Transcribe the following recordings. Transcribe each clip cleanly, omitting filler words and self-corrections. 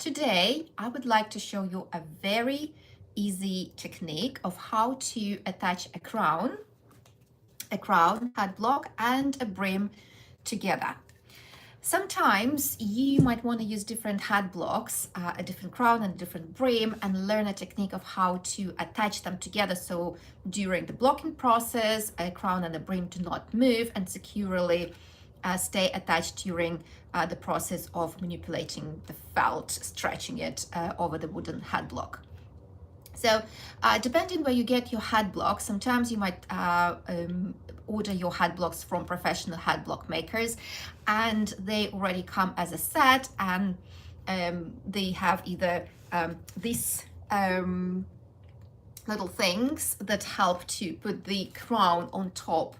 Today, I would like to show you a very easy technique of how to attach a crown, hat block, and a brim together. Sometimes you might want to use different hat blocks, a different crown and a different brim, and learn a technique of how to attach them together so during the blocking process, a crown and a brim do not move and securely stay attached during the process of manipulating the felt, stretching it over the wooden hat block. So depending where you get your hat blocks, sometimes you might order your hat blocks from professional hat block makers, and they already come as a set, and they have either these little things that help to put the crown on top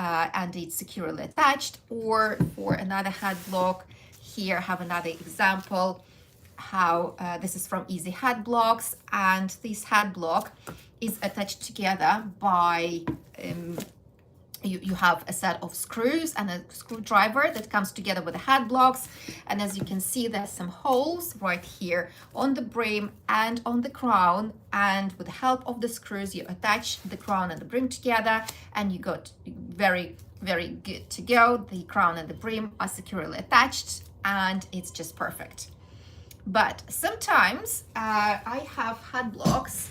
and it's securely attached, or for another hat block, here have another example how this is from Easy Hat Blocks, and this hat block is attached together by you have a set of screws and a screwdriver that comes together with the hat blocks, and as you can see there's some holes right here on the brim and on the crown, and with the help of the screws you attach the crown and the brim together and you got very good to go. The crown and the brim are securely attached and it's just perfect. But sometimes I have hat blocks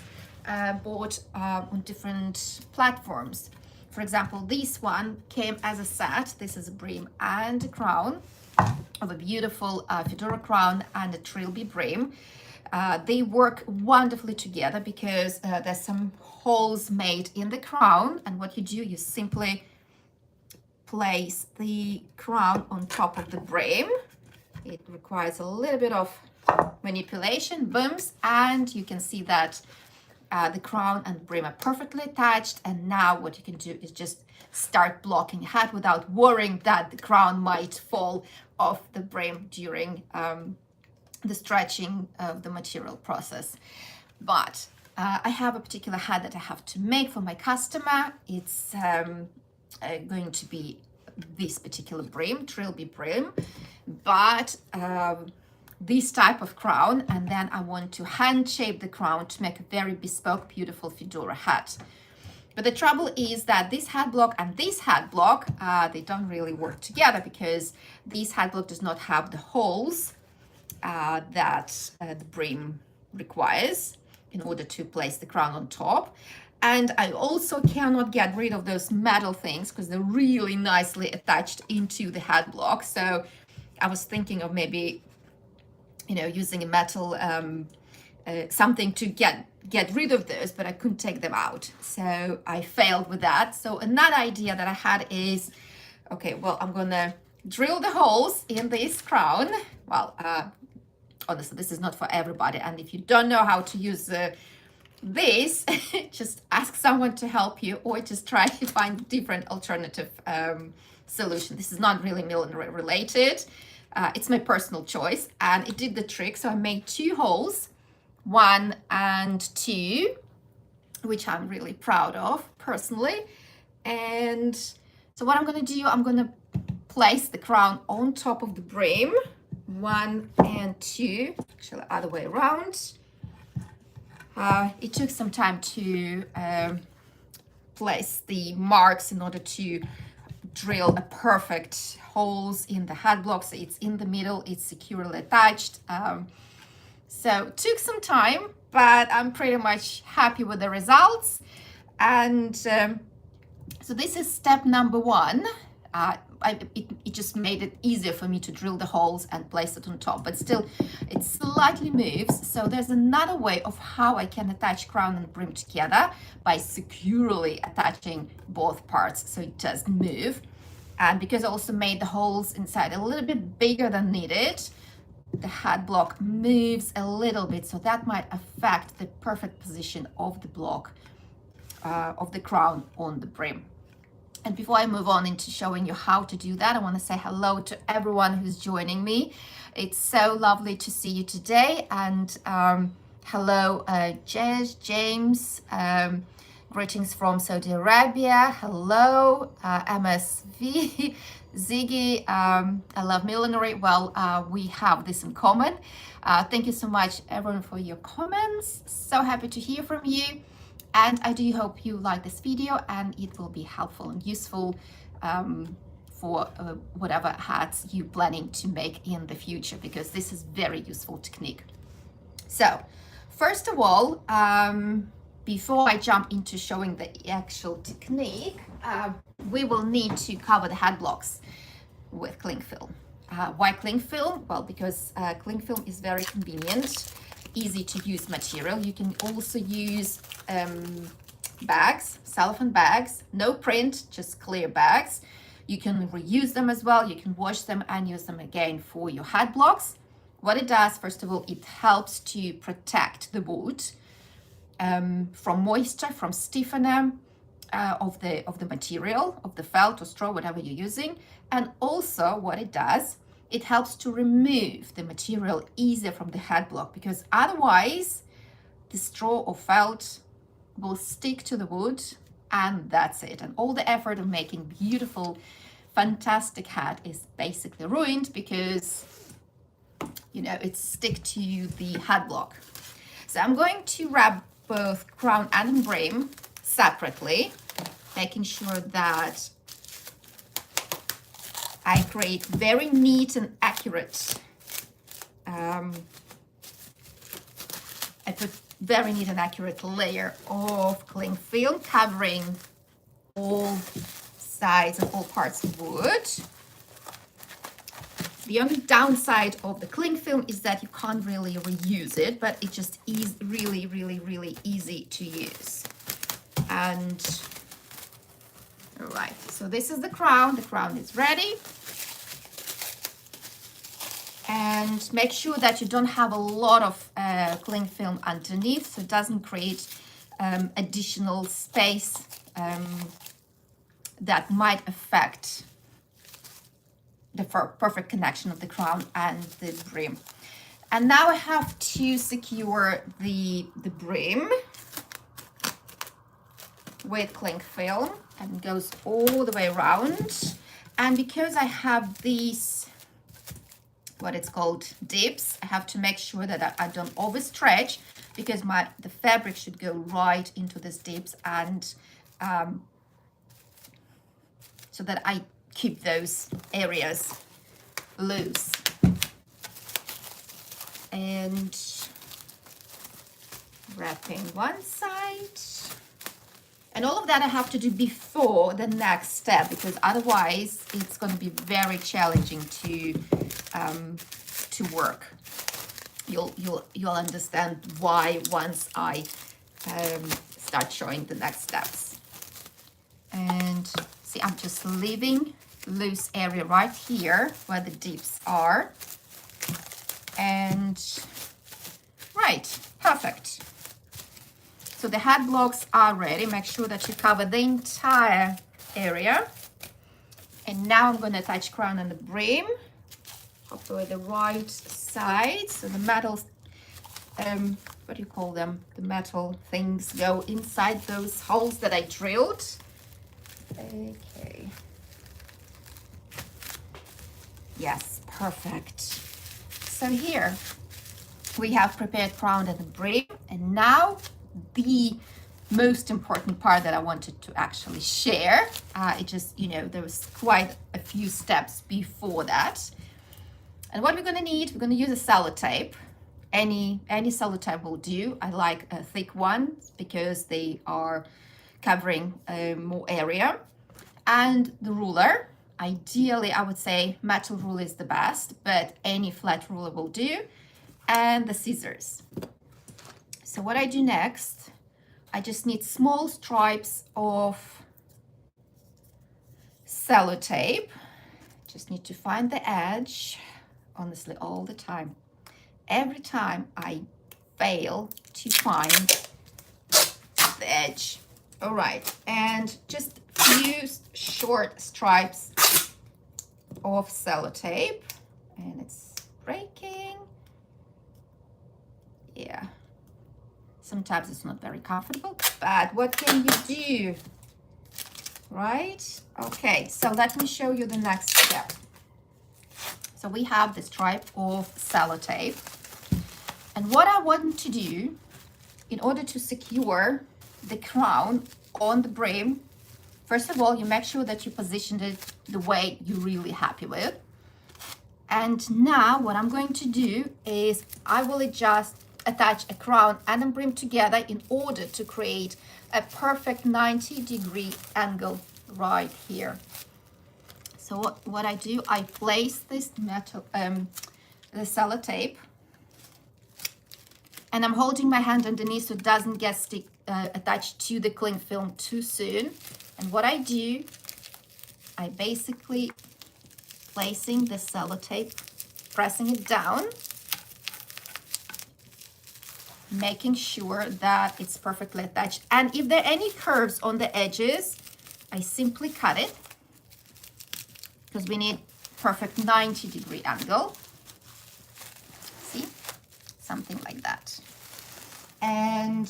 bought on different platforms. For example, this one came as a set. This is a brim and a crown of a beautiful fedora crown and a trilby brim. They work wonderfully together because there's some holes made in the crown, and what you do, you simply place the crown on top of the brim. It requires a little bit of manipulation, booms, and you can see that the crown and brim are perfectly attached, and now what you can do is just start blocking a hat without worrying that the crown might fall off the brim during the stretching of the material process. But I have a particular hat that I have to make for my customer. It's going to be this particular brim, trilby brim, but this type of crown, and then I want to hand shape the crown to make a very bespoke, beautiful fedora hat. But the trouble is that this hat block and this hat block, they don't really work together because this hat block does not have the holes that the brim requires in order to place the crown on top. And I also cannot get rid of those metal things because they're really nicely attached into the hat block. So I was thinking of maybe using a metal something to get rid of those, but I couldn't take them out, so I failed with that. So another idea that I had is, okay, well, I'm gonna drill the holes in this crown. Well, honestly, this is not for everybody, and if you don't know how to use this, just ask someone to help you, or just try to find different alternative solution. This is not really millinery related. It's my personal choice, and it did the trick. So I made 2 holes, 1 and 2, which I'm really proud of personally. And so what I'm going to do, I'm going to place the crown on top of the brim, 1 and 2, actually other way around. It took some time to place the marks in order to drill a perfect holes in the hat block, so it's in the middle, it's securely attached. So it took some time, but I'm pretty much happy with the results. And so this is step number 1. It just made it easier for me to drill the holes and place it on top, but still it slightly moves. So there's another way of how I can attach crown and brim together by securely attaching both parts so it doesn't move. And because I also made the holes inside a little bit bigger than needed, the hat block moves a little bit, so that might affect the perfect position of the block of the crown on the brim. And before I move on into showing you how to do that, I want to say hello to everyone who's joining me. It's so lovely to see you today. And hello, James. Greetings from Saudi Arabia. Hello, MSV Ziggy, I love millinery. Well, we have this in common. Thank you so much, everyone, for your comments. So happy to hear from you. And I do hope you like this video and it will be helpful and useful for whatever hats you're planning to make in the future, because this is very useful technique. So, first of all, before I jump into showing the actual technique, we will need to cover the hat blocks with cling film. Why cling film? Well, because cling film is very convenient, easy to use material. You can also use bags, cellophane bags, no print, just clear bags. You can reuse them as well. You can wash them and use them again for your hat blocks. What it does, first of all, it helps to protect the wood from moisture, from stiffener of the material, of the felt or straw, whatever you're using. And also what it does, it helps to remove the material easier from the hat block, because otherwise the straw or felt will stick to the wood and that's it. And all the effort of making beautiful, fantastic hat is basically ruined because, you know, it stick to the hat block. So I'm going to wrap both crown and brim separately, making sure that I create very neat and accurate, I put very neat and accurate layer of cling film covering all sides and all parts of wood. The only downside of the cling film is that you can't really reuse it, but it just is really, really, really easy to use. And all right, so this is the crown. The crown is ready. And make sure that you don't have a lot of cling film underneath, so it doesn't create additional space that might affect the perfect connection of the crown and the brim. And now I have to secure the brim with cling film, and it goes all the way around. And because I have these, what it's called, dips, I have to make sure that I don't overstretch, because the fabric should go right into these dips, and so that I keep those areas loose. And wrapping one side. And all of that I have to do before the next step, because otherwise it's going to be very challenging to work. You'll understand why once I start showing the next steps. And see, I'm just leaving loose area right here where the dips are. And right, perfect. So the hat blocks are ready. Make sure that you cover the entire area. And now I'm going to attach crown and the brim. Hopefully the right side. So the metal, what do you call them? The metal things go inside those holes that I drilled. Okay. Yes, perfect. So here we have prepared crown and the brim. And now the most important part that I wanted to actually share. It just, you know, there was quite a few steps before that. And what we're going to need, we're going to use a sellotape. Any sellotape will do. I like a thick one because they are covering more area. And the ruler. Ideally, I would say metal ruler is the best, but any flat ruler will do. And the scissors. So what I do next, I just need small stripes of sellotape. Just need to find the edge, honestly, all the time. Every time I fail to find the edge. All right, and just use short stripes of sellotape, and it's breaking. Yeah. Sometimes it's not very comfortable, but what can you do? right? Okay, so let me show you the next step. So we have this stripe of sellotape. And what I want to do in order to secure the crown on the brim, first of all, you make sure that you positioned it the way you're really happy with. And now what I'm going to do is I will attach a crown and a brim together in order to create a perfect 90-degree angle right here. So what I do, I place this metal, the sellotape, and I'm holding my hand underneath so it doesn't get attached to the cling film too soon. And what I do, I basically placing the sellotape, pressing it down, making sure that it's perfectly attached. And if there are any curves on the edges, I simply cut it, because we need perfect 90-degree angle. See, something like that. And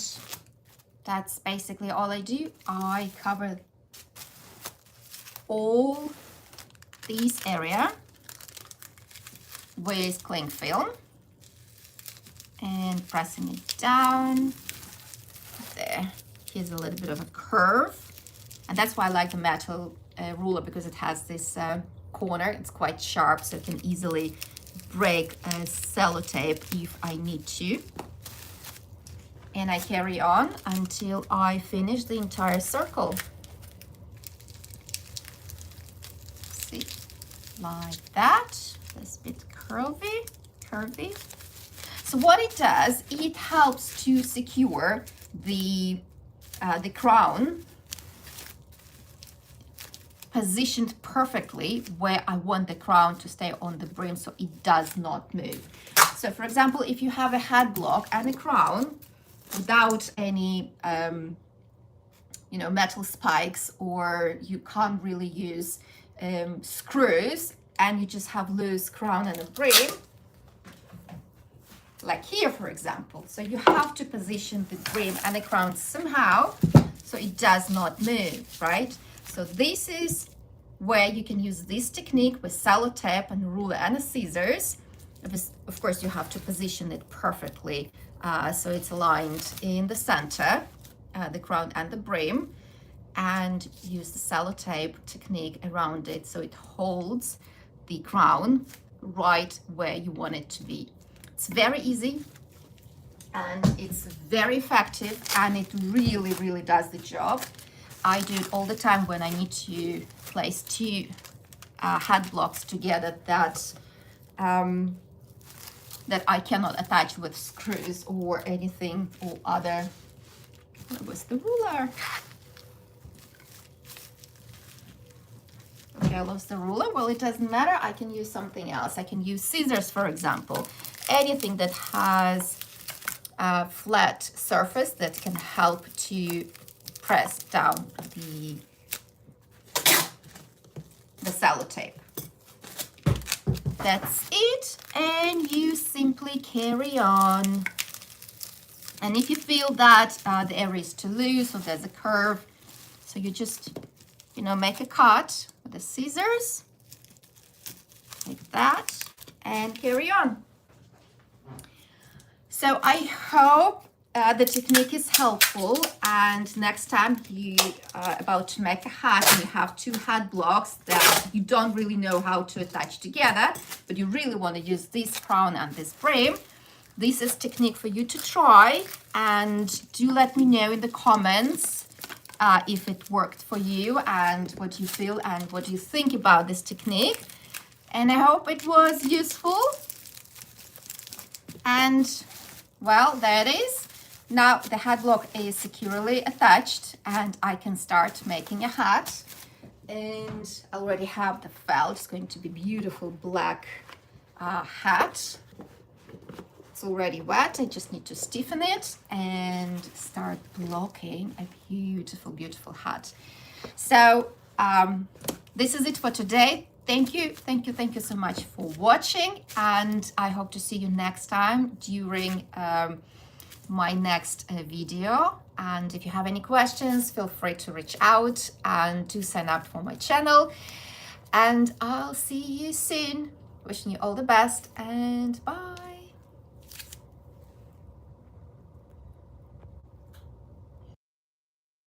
that's basically all I do. I cover all this area with cling film and pressing it down. There, here's a little bit of a curve. And that's why I like the metal ruler, because it has this corner. It's quite sharp, so it can easily break a sellotape if I need to. And I carry on until I finish the entire circle. See, like that. This bit curvy. So what it does, it helps to secure the crown positioned perfectly where I want the crown to stay on the brim, so it does not move. So for example, if you have a head block and a crown without any metal spikes, or you can't really use screws, and you just have loose crown and a brim, like here for example, so you have to position the brim and the crown somehow so it does not move, right? So this is where you can use this technique with sellotape and a ruler and a scissors. Of course, you have to position it perfectly so it's aligned in the center, the crown and the brim, and use the sellotape technique around it so it holds the crown right where you want it to be. It's very easy and it's very effective, and it really, really does the job. I do it all the time when I need to place two head blocks together that I cannot attach with screws or anything or other. Where was the ruler? Okay, I lost the ruler. Well, it doesn't matter. I can use something else. I can use scissors, for example. Anything that has a flat surface that can help to press down the sellotape. That's it, and you simply carry on. And if you feel that the area is too loose or there's a curve, so you just make a cut with the scissors like that and carry on. So I hope the technique is helpful, and next time you are about to make a hat and you have two hat blocks that you don't really know how to attach together, but you really want to use this crown and this brim, this is technique for you to try. And do let me know in the comments if it worked for you and what you feel and what you think about this technique. And I hope it was useful. And well, there it is. Now the hat block is securely attached and I can start making a hat. And I already have the felt. It's going to be beautiful black hat. It's already wet. I just need to stiffen it and start blocking a beautiful, beautiful hat. So this is it for today. Thank you so much for watching, and I hope to see you next time during my next video. And if you have any questions, feel free to reach out and to sign up for my channel. And I'll see you soon. Wishing you all the best, and bye.